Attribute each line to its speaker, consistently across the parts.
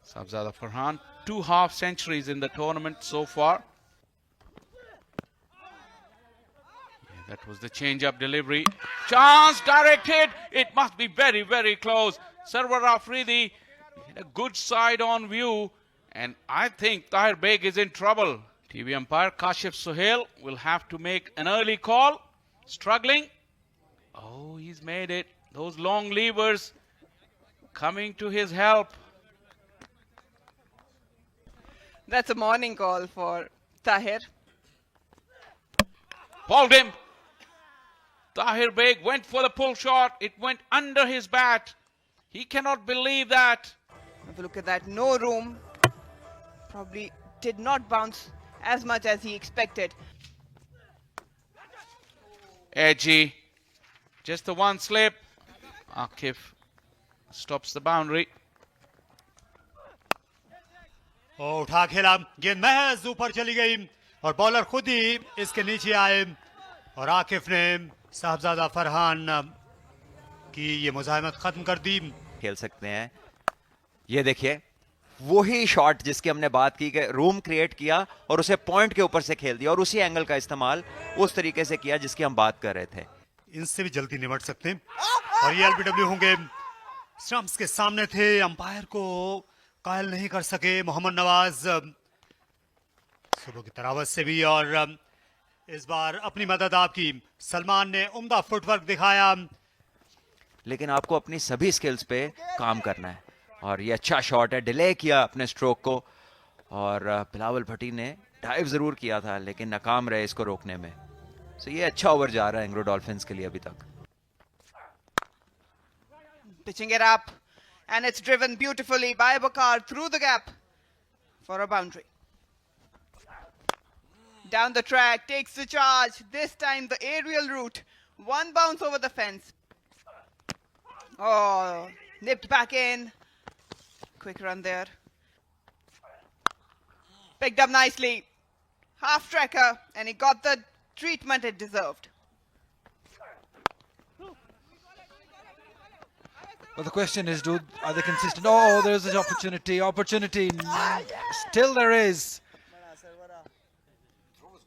Speaker 1: Sahibzada Farhan, 2 half centuries in the tournament so far. That was the change-up delivery. Chance directed. It must be very, very close. Sarwar Afridi had a good side on view. And I think Tahir Beg is in trouble. TV umpire Kashif Sohail will have to make an early call. Struggling. Oh, he's made it. Those long levers coming to his help.
Speaker 2: That's a morning call for Tahir.
Speaker 1: Balled him. Tahir Beg went for the pull shot. It went under his bat. He cannot believe that.
Speaker 2: Have a look at that. No room. Probably did not bounce as much as he expected.
Speaker 1: Edgy. Just the one slip. Akif stops the boundary.
Speaker 3: उठा खेला, गेंद महज ऊपर चली गई और bowler खुद ही इसके नीचे आए और आकिफ ने साहबजादा फरहान की ये मुजाहिमत खत्म कर दी.
Speaker 4: खेल सकते हैं. ये देखिए वही शॉट जिसकी हमने बात की कि रूम क्रिएट किया और उसे पॉइंट के ऊपर से खेल दिया और उसी एंगल का इस्तेमाल उस तरीके से किया जिसकी हम बात कर रहे थे.
Speaker 3: इनसे भी जल्दी निपट सकते हैं और ये एलबीडब्ल्यू होंगे. स्टंप्स के सामने थे, अंपायर को कायल नहीं कर सके मोहम्मद नवाज. सुबह की तरावत से भी और इस बार अपनी मदद आपकी सलमान ने उम्दा फुटवर्क दिखाया.
Speaker 4: लेकिन आपको अपनी सभी स्किल्स पे काम करना है और ये अच्छा शॉट है. डिले किया अपने स्ट्रोक को और बिलावल भट्टी ने डाइव जरूर किया था लेकिन नाकाम रहे इसको रोकने में. सो ये अच्छा ओवर जा रहा है एंग्लो डॉल्फिन्स के लिए अभी तक.
Speaker 2: Pitching it up, and it's driven beautifully by Bakar through the gap for a boundary. Down the track, takes the charge. This time the aerial route. One bounce over the fence. Oh, nipped back in. Quick run there. Picked up nicely. Half tracker, and he got the treatment it deserved.
Speaker 5: But the question is, are they consistent? Oh, there's an opportunity. Still there is.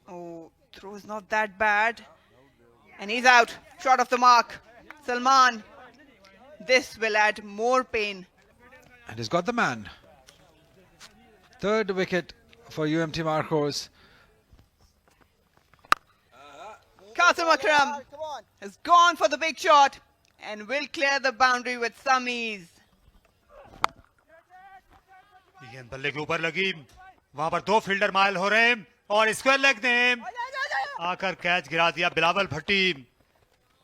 Speaker 2: Oh, throw is not that bad. And he's out. Short of the mark. Salman. This will add more pain.
Speaker 5: And he's got the man. Third wicket for UMT Marcos.
Speaker 2: Qasim Akram has gone for the big shot and will clear the boundary with some ease.
Speaker 3: गेंद बल्ले के ऊपर लगी, वहां पर 2 fielder mile हो रहे हैं और स्क्वायर लेग ने आकर कैच गिरा दिया. बिलावल भट्टी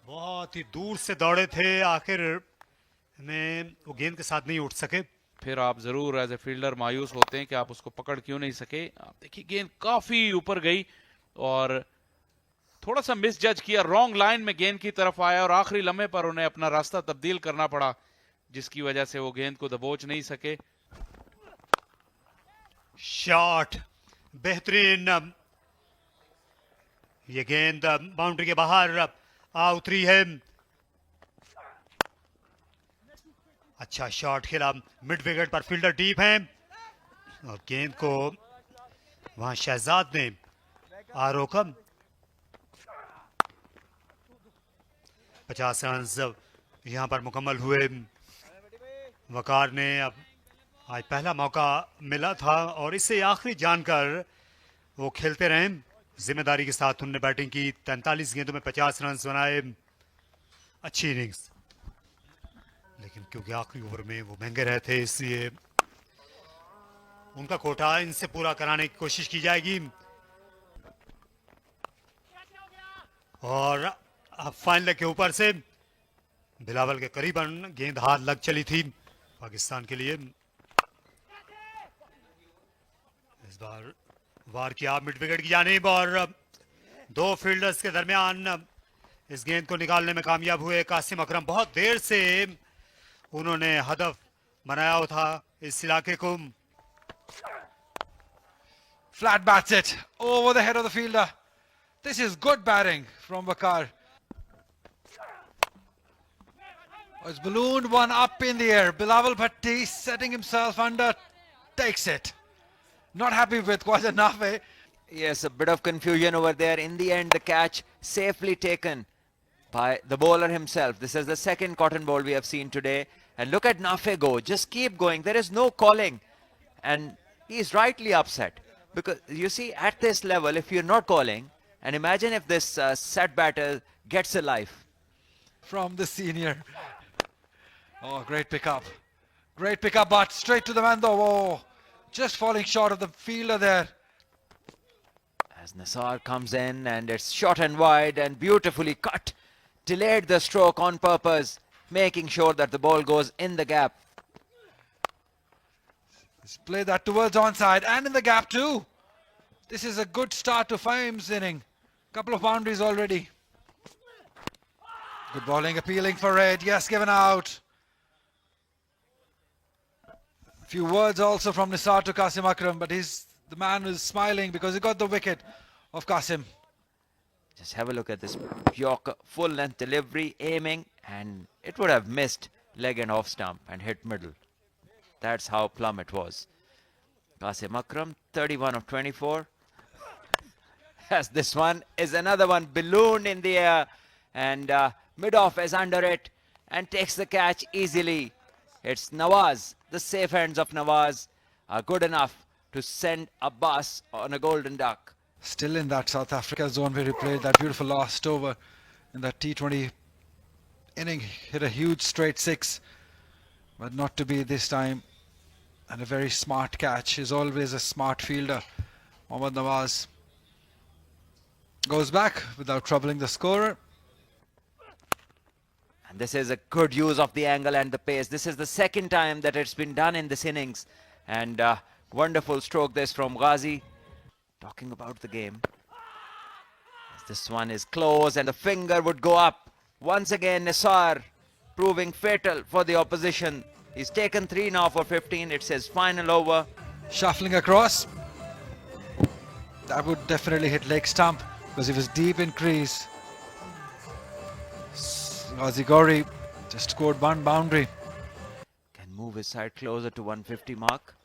Speaker 3: बहुत ही दूर से दौड़े थे, आखिर में वो गेंद के साथ नहीं उठ सके.
Speaker 1: फिर आप जरूर एज ए फील्डर मायूस होते हैं कि आप उसको पकड़ क्यों नहीं सके. आप देखिए गेंद काफी ऊपर गई और थोड़ा सा मिस जज किया. रॉन्ग लाइन में गेंद की तरफ आया और आखिरी लम्हे पर उन्हें अपना रास्ता तब्दील करना पड़ा जिसकी वजह से वो गेंद को दबोच नहीं सके.
Speaker 3: शॉट बेहतरीन. ये गेंद बाउंड्री के बाहर आ उतरी है. अच्छा शॉट खेला. मिड विकेट पर फील्डर डीप है और गेंद को वहां शहजाद ने आ रोका. 50 रन यहां पर मुकम्मल हुए. वकार ने अब आज पहला मौका मिला था और इससे आखिरी जानकर वो खेलते रहे. जिम्मेदारी के साथ उन्होंने बैटिंग की. 43 गेंदों में 50 रन बनाए. अच्छी इनिंग्स, लेकिन क्योंकि आखिरी ओवर में वो महंगे रहे थे इसलिए उनका कोटा इनसे पूरा कराने की कोशिश की जाएगी. और अब फाइनल के ऊपर से बिलावल के करीबन गेंद हाथ लग चली थी पाकिस्तान के लिए. इस बार वार किया मिड विकेट की जानिब और 2 फील्डर्स के दरमियान इस गेंद को निकालने में कामयाब हुए कासिम अकरम. बहुत देर से उन्होंने हदफ बनाया था इस इलाके को.
Speaker 5: Flat bats it over the head of the fielder. This is good batting from Bakar. It's ballooned one up in the air. Bilawal Bhatti setting himself under takes it. Not happy with Khwaja Nafe.
Speaker 4: Yes, a bit of confusion over there. In the end, the catch safely taken by the bowler himself. This is the second cotton ball we have seen today. And look at Nafe go. Just keep going. There is no calling. And he is rightly upset. Because you see, at this level, if you're not calling, and imagine if this set batter gets a life.
Speaker 5: From the senior. Oh, great pickup. Great pickup, but straight to the man though. Oh, just falling short of the fielder there.
Speaker 4: As Nisar comes in and it's short and wide and beautifully cut. Delayed the stroke on purpose, making sure that the ball goes in the gap.
Speaker 5: Let's play that towards onside and in the gap too. This is a good start to Fahim's inning. Couple of boundaries already. Good bowling, appealing for red. Yes, given out. Few words also from Nisar to Qasim Akram, but the man is smiling because he got the wicket of Qasim.
Speaker 4: Just have a look at this Yorker full length delivery, aiming, and it would have missed leg and off stump and hit middle. That's how plumb it was. Qasim Akram, 31 of 24. As this one is another one ballooned in the air, and mid-off is under it and takes the catch easily. It's Nawaz. The safe hands of Nawaz are good enough to send a bus on a golden duck.
Speaker 5: Still in that South Africa zone where he played that beautiful last over in that T20 inning. Hit a huge straight six, but not to be this time. And a very smart catch. He's always a smart fielder. Mohammad Nawaz goes back without troubling the scorer.
Speaker 4: And this is a good use of the angle and the pace. This is the second time that it's been done in this innings. And wonderful stroke this from Ghazi. Talking about the game. As this one is close and the finger would go up. Once again, Nisar proving fatal for the opposition. He's taken 3 now for 15. It's his final over.
Speaker 5: Shuffling across. That would definitely hit leg stump because he was deep in crease. Ghazi Gauri just scored one boundary.
Speaker 4: Can move his side closer to 150 mark.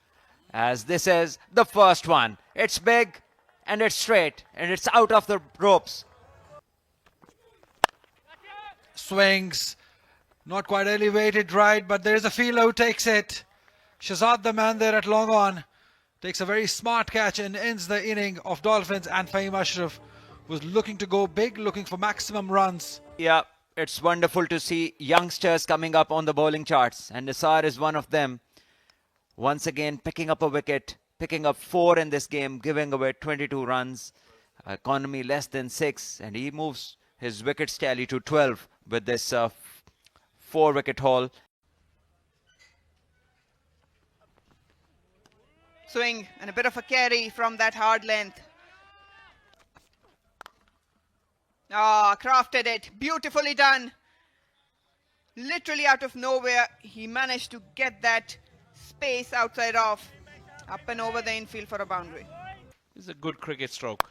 Speaker 4: As this is the first one. It's big and it's straight and it's out of the ropes.
Speaker 5: Swings. Not quite elevated right, but there is a fielder who takes it. Shazad, the man there at long on, takes a very smart catch and ends the inning of Dolphins. And Fahim Ashraf was looking to go big, looking for maximum runs.
Speaker 4: Yeah, it's wonderful to see youngsters coming up on the bowling charts. And Nisar is one of them. Once again, picking up a wicket, picking up 4 in this game, giving away 22 runs. Economy less than 6. And he moves his wickets tally to 12 with this 4-wicket haul.
Speaker 2: Swing and a bit of a carry from that hard length. Ah, crafted it. Beautifully done. Literally out of nowhere, he managed to get that space outside off. Up and over the infield for a boundary.
Speaker 1: It's a good cricket stroke.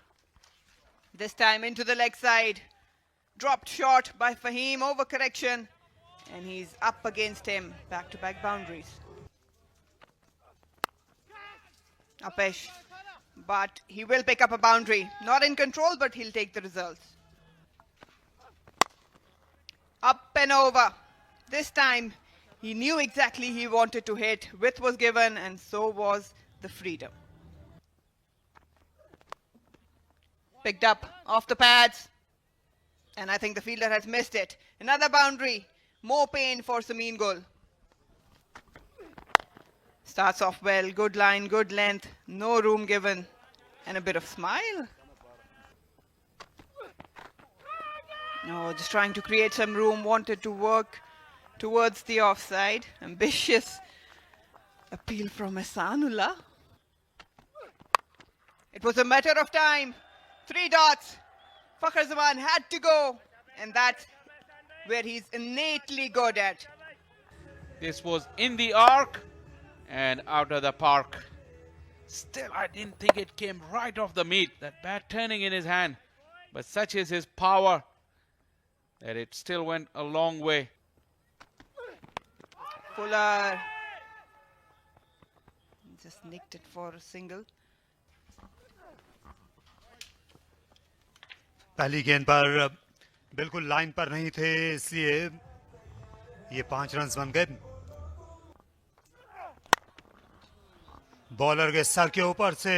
Speaker 2: This time into the leg side. Dropped short by Fahim, over correction. And he's up against him. Back-to-back boundaries. Apesh. But he will pick up a boundary. Not in control, but he'll take the results. Up and over. This time, he knew exactly he wanted to hit. Width was given, and so was the freedom. Picked up off the pads. And I think the fielder has missed it. Another boundary. More pain for Samin Gul. Starts off well. Good line, good length. No room given. And a bit of smile. No, just trying to create some room. Wanted to work towards the offside. Ambitious appeal from Ehsanullah. It was a matter of time. 3 dots. Fakhar Zaman had to go. And that's where he's innately good at.
Speaker 1: This was in the arc and out of the park. Still, I didn't think it came right off the meat. That bat turning in his hand. But such is his power that it still went a long way.
Speaker 2: Fuller. Just nicked it for a single.
Speaker 3: पहली गेंद पर बिल्कुल line पर नहीं थे, इसलिए ये 5 run बन गए। बॉलर के सर के ऊपर से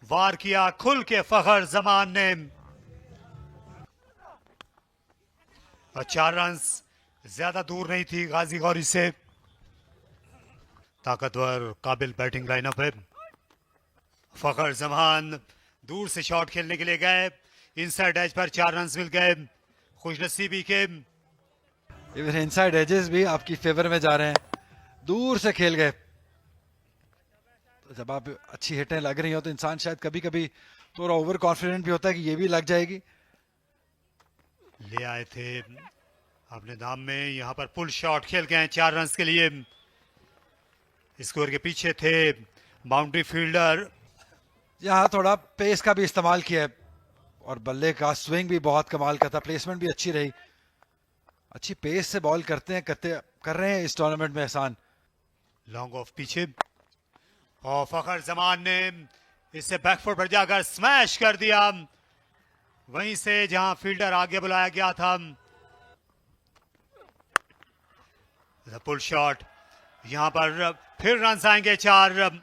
Speaker 3: वार किया खुल के फखर जमान ने, और 4 रन ज्यादा दूर नहीं थी गाजी गौरी से। ताकतवर काबिल बैटिंग लाइनअप है। फखर जमान दूर से शॉट खेलने के लिए गए, इनसाइड एज पर 4 रन मिल गए। खुशनसीबी के
Speaker 5: इवन इनसाइड एजेस भी आपकी फेवर में जा रहे हैं, दूर से खेल गए। तो जब आप अच्छी हिटें लग रही हो तो इंसान शायद कभी कभी थोड़ा ओवर कॉन्फिडेंट भी होता है कि ये भी लग जाएगी।
Speaker 3: ले आए थे अपने दाम में, यहां पर पुल शॉट खेल गए 4 रन के लिए। स्कोर के पीछे थे बाउंड्री फील्डर।
Speaker 5: यहाँ थोड़ा पेस का भी इस्तेमाल किया है और बल्ले का स्विंग भी बहुत कमाल का था, प्लेसमेंट भी अच्छी रही। अच्छी पेस से बॉल कर रहे हैं इस टूर्नामेंट में एहसान।
Speaker 3: लॉन्ग ऑफ पीछे, और फखर जमान ने इससे बैकफुट पर जाकर स्मैश कर दिया, वहीं से जहां फील्डर आगे बुलाया गया था। पुल शॉट, यहां पर फिर रन आएंगे 4।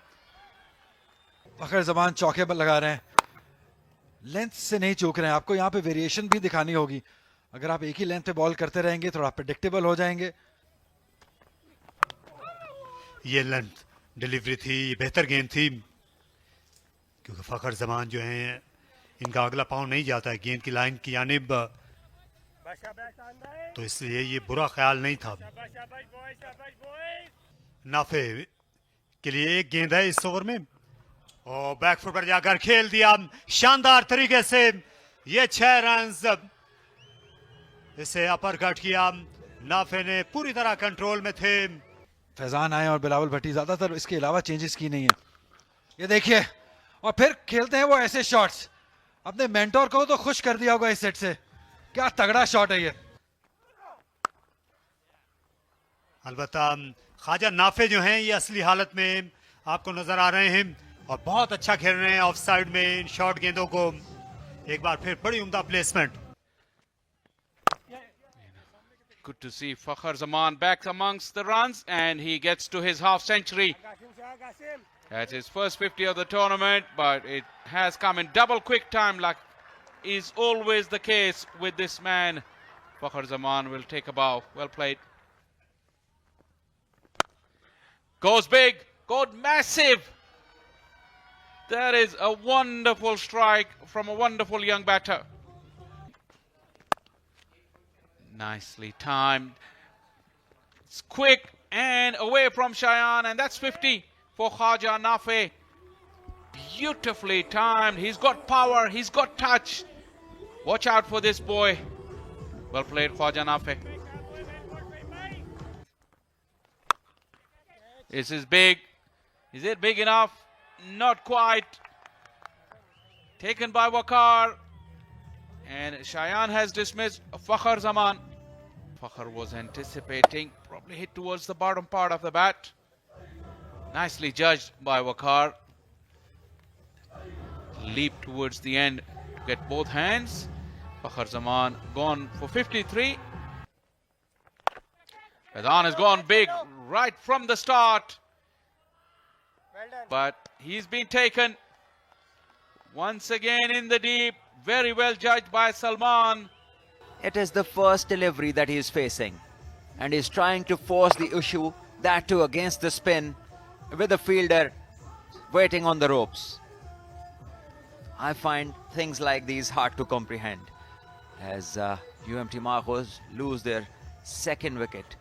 Speaker 5: फखर जमान चौके पर लगा रहे हैं, लेंथ से नहीं चूक रहे हैं। आपको यहाँ पे वेरिएशन भी दिखानी होगी। अगर आप एक ही लेंथ पे बॉल करते रहेंगे थोड़ा प्रेडिक्टेबल हो जाएंगे।
Speaker 3: ये लेंथ डिलीवरी थी, ये बेहतर गेंद थी, क्योंकि फखर जमान जो हैं इनका अगला पाँव नहीं जाता है गेंद की लाइन की जानिब, तो इसलिए ये बुरा ख्याल नहीं था। नाफे के लिए एक गेंद है इस ओवर में, और बैकफुट पर जाकर खेल दिया शानदार तरीके से। ये 6 रन, इसे अपर कट किया। नाफे ने पूरी तरह कंट्रोल में थे।
Speaker 5: फैजान आए और बिलावल भट्टी ज्यादातर इसके अलावा चेंजेस की नहीं है। ये देखिए, और फिर खेलते हैं वो ऐसे शॉट्स। अपने मेंटोर को तो खुश कर दिया होगा इस सेट से। क्या तगड़ा शॉट है ये।
Speaker 3: अलबत्ता ख्वाजा नाफे जो हैं ये असली हालत में आपको नजर आ रहे हैं और बहुत अच्छा खेल रहे हैं ऑफ साइड में इन शॉर्ट गेंदों को। एक बार फिर बड़ी उम्दा placement.
Speaker 1: Good to see Fakhar Zaman back amongst the runs, and he gets to his half century. That's his first 50 of the tournament, but it has come in double quick time, like is always the case with this man. Fakhar Zaman will take a bow. Well played. Goes big, goes massive. That is a wonderful strike from a wonderful young batter. Nicely timed. It's quick and away from Shayan, and that's 50 for Khaja Nafe. Beautifully timed. He's got power, he's got touch. Watch out for this boy. Well played, Khaja Nafe. This is big. Is it big enough? Not quite. Taken by Waqar. And Shayan has dismissed Fakhar Zaman. Fakhar was anticipating, probably hit towards the bottom part of the bat. Nicely judged by Waqar. Leap towards the end to get both hands. Fakhar Zaman gone for 53. Vedhan has gone big right from the start. But he's been taken once again in the deep. Very well judged by Salman.
Speaker 4: It is the first delivery that he is facing, and he's trying to force the issue, that too against the spin, with the fielder waiting on the ropes. I find things like these hard to comprehend as UMT Mahos lose their second wicket.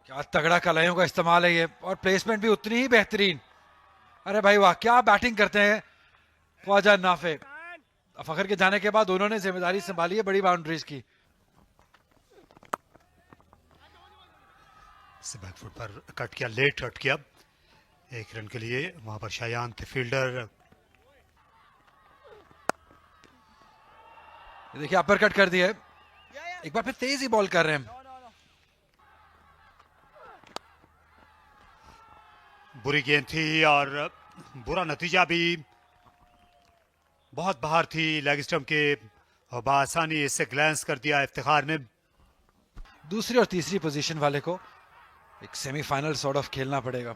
Speaker 5: क्या तगड़ा कलाइयों का इस्तेमाल है ये, और placement भी उतनी ही बेहतरीन। अरे भाई वाह, क्या बैटिंग करते हैं ख्वाजा नाफे। फखर के जाने के बाद उन्होंने जिम्मेदारी संभाली है बड़ी बाउंड्रीज की।
Speaker 3: बैकफुट पर कट किया, लेट कट किया 1 रन के लिए। वहां पर शायान थे फील्डर।
Speaker 5: देखिए अपर कट कर दिया है, एक बार फिर तेज ही बॉल कर रहे हैं।
Speaker 3: बुरी गेंद थी और बुरा नतीजा भी। बहुत बाहर थी लेग स्टंप के और बआसानी इससे ग्लैंस कर दिया इफ्तिखार ने।
Speaker 5: दूसरी और तीसरी पोजीशन वाले को एक सेमीफाइनल सॉर्ट ऑफ खेलना पड़ेगा।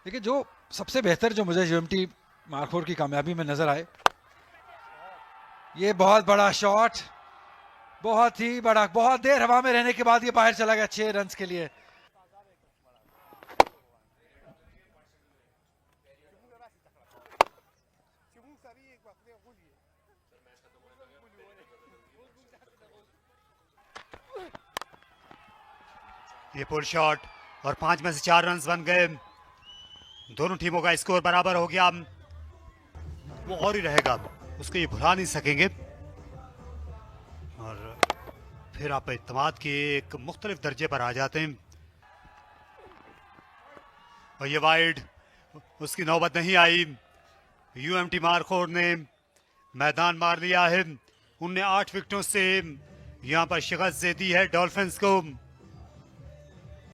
Speaker 5: लेकिन जो सबसे बेहतर जो मुझे यूएमटी मार्क 4 की कामयाबी में नजर आए, ये बहुत बड़ा शॉट, बहुत ही बड़ा, बहुत देर हवा में रहने के बाद ये बाहर चला गया 6 रन के लिए।
Speaker 3: ये पुल शॉट और 5 में से 4 रन बन गए। दोनों टीमों का स्कोर बराबर हो गया। वो और ही रहेगा, उसको ये भुला नहीं सकेंगे। और फिर आप इत्तेमाद के एक मुख्तलिफ दर्जे पर आ जाते हैं। और ये वाइड, उसकी नौबत नहीं आई। यूएमटी मार्क 4 ने मैदान मार लिया है। उनने 8 विकेटों से यहाँ पर शिकस्त दे दी है डॉल्फिन्स को।